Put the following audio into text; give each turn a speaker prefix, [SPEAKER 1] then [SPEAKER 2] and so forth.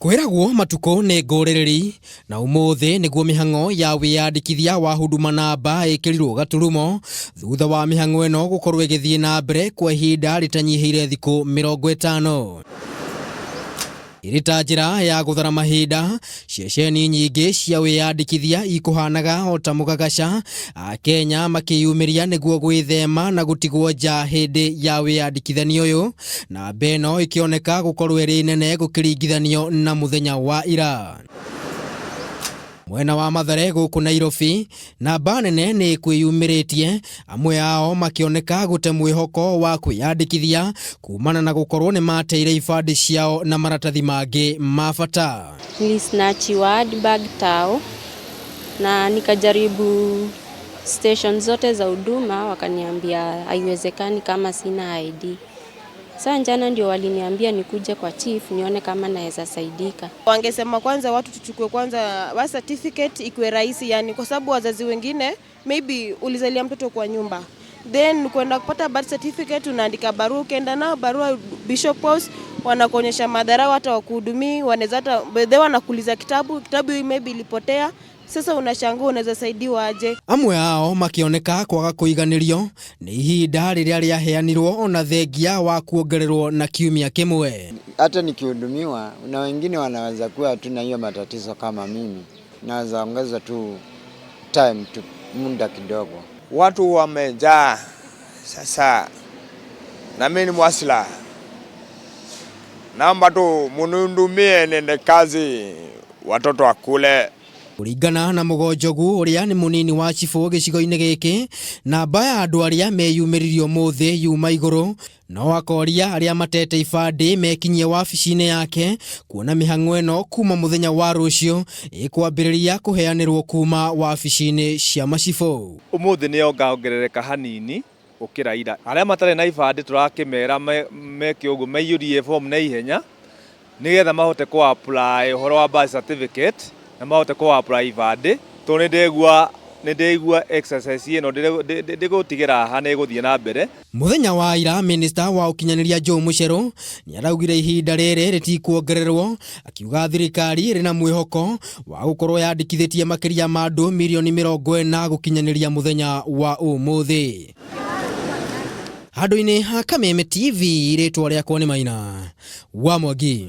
[SPEAKER 1] Kwiragwo matuko ne ngorereri na umuthi niguo mihang'o ya wiyandikithia wa huduma namba guikiruo gaturumo thutha wa mihang'o eno gukorwo igithie na mbere kwa ihinda ritanyihire thiku 50. Irita njira ya guthara mahinda ceceni nyingi cia wiyandikithia ikuhanaga ota mugagaca Kenya makiyumiria niguo gwithema na gutigwo nja hindi ya wiyandikithanio uyu, na beno ikioneka gukorwo iri nene gukiringithanio na muthenya wa ira. Mwena wa Mathare guku Nairobi namba nene ni kwiyumiritie, amwe ao makioneka gute mwihoko wa kwiyandikithia kumana na gukorwo ni mateire ibandi ciao na maratathi mangi ma bata.
[SPEAKER 2] Nilisnachiwa bag tao na nikajaribu station zote za huduma, wakaniambia haiwezekani kama sina ID. Sasa jana ndio waliniambia nikuje kwa chief nione kama naweza saidika.
[SPEAKER 3] Wangesema kwanza watu tuchukue kwanza birth certificate ikuwe rahisi, yani kwa sababu wazazi wengine maybe ulizalia mtoto kwa nyumba, then kwenda kupata birth certificate unaandika barua, ukienda nao barua Bishop House wanakuonyesha madhara, hata wakuhudumii, wanaweza hata bedhe wanakuuliza kitabu maybe ilipotea. Sasa unashangaa unaweza saidiwa aje? Amwe
[SPEAKER 1] ao makioneka kwaga kuiganirio ni ihinda riria riaheanirwo ona thengia wa kuongererwo na kiumia kimwe.
[SPEAKER 4] Hata nikihudumiwa na wengine wanaweza kuwa hatuna hiyo matatizo kama mimi, naweza ongeza tu time tu muda kidogo.
[SPEAKER 5] Watu wamejaa sasa, na mimi ni mwasila, naomba tu munihudumie nende kazi watoto wakule.
[SPEAKER 1] Kuringana na Mugonjogu uria ni munini wa chifu gicigo-ini giki, namba ya andu aria meyumiririo muthi yuma iguru, no akoria aria matete ibandi mekinyie wabici-ini yake kuona mihang'o eno kuma muthenya wa rucio ikwambiriria kuheanirwo kuma wabici-ini cia macifu.
[SPEAKER 6] Umuthi ni ongerereka hanini ukira ira. Aria matare na ibandi turakimera meke uguo meiyurie form na ihenya nigetha mahote ku apply horo wa birth certificate na mahote ku apply ibandi. To nindegua exercise ino ndigutigira hana iguthie na mbere.
[SPEAKER 1] Muthenya wa ira minister wa ukinyaniria Joe Mucheru ni araugire ihinda riri ritikuongererwo, akiuga thirikari iri na mwihoko wa gukorwo yandikithitie makiria ma andu milioni 40 gukinyaniria muthenya wa umuthi. Handu-ini ha Kameme TV ritwa riakwa ni Maina wa Mwangi.